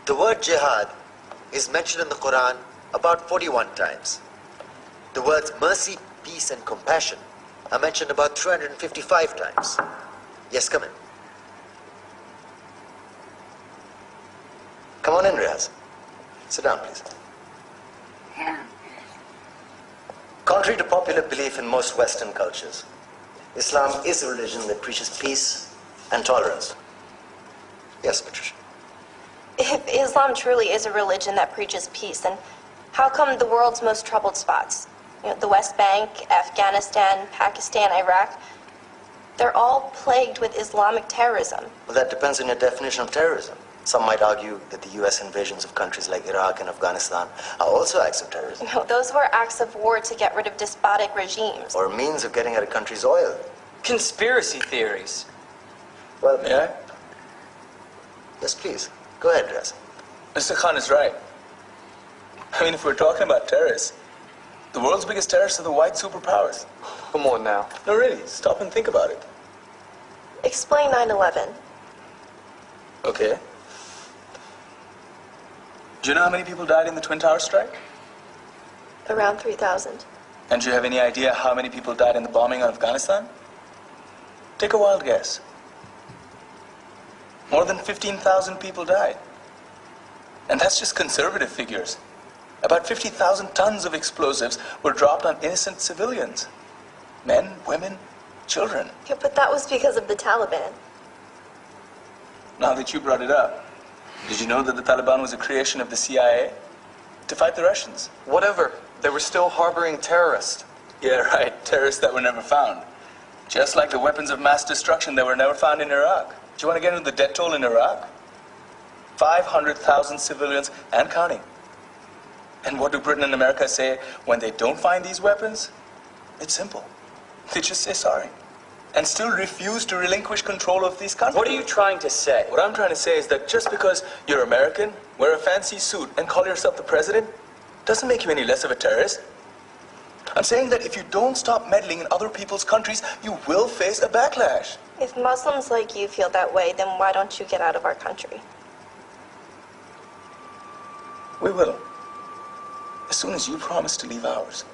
The word jihad is mentioned in the Quran about 41 times. The words mercy, peace, and compassion are mentioned about 355 times. Yes, come in. Come on in, Riaz. Sit down, please. Yeah. Contrary to popular belief in most Western cultures, Islam is a religion that preaches peace and tolerance. Yes, Patricia. If Islam truly is a religion that preaches peace, then how come the world's most troubled spots, the West Bank, Afghanistan, Pakistan, Iraq, they're all plagued with Islamic terrorism? Well, that depends on your definition of terrorism. Some might argue that the U.S. invasions of countries like Iraq and Afghanistan are also acts of terrorism. No, those were acts of war to get rid of despotic regimes. Or means of getting at a country's oil. Conspiracy theories. Well, May I? Yes, please. Go ahead, Riaz. Mr. Khan is right. I mean, if we're talking about terrorists, the world's biggest terrorists are the white superpowers. Come on now. No, really, stop and think about it. Explain 9/11. Okay. Do you know how many people died in the Twin Towers strike? Around 3,000. And do you have any idea how many people died in the bombing of Afghanistan? Take a wild guess. More than 15,000 people died. And that's just conservative figures. About 50,000 tons of explosives were dropped on innocent civilians. Men, women, children. Yeah, but that was because of the Taliban. Now that you brought it up, did you know that the Taliban was a creation of the CIA to fight the Russians? Whatever. They were still harboring terrorists. Yeah, right. Terrorists that were never found. Just like the weapons of mass destruction that were never found in Iraq. Do you want to get into the death toll in Iraq? 500,000 civilians and counting. And what do Britain and America say when they don't find these weapons? It's simple. They just say sorry. And still refuse to relinquish control of these countries. What are you trying to say? What I'm trying to say is that just because you're American, wear a fancy suit, and call yourself the president, doesn't make you any less of a terrorist. I'm saying that if you don't stop meddling in other people's countries, you will face a backlash. If Muslims like you feel that way, then why don't you get out of our country? We will. As soon as you promise to leave ours.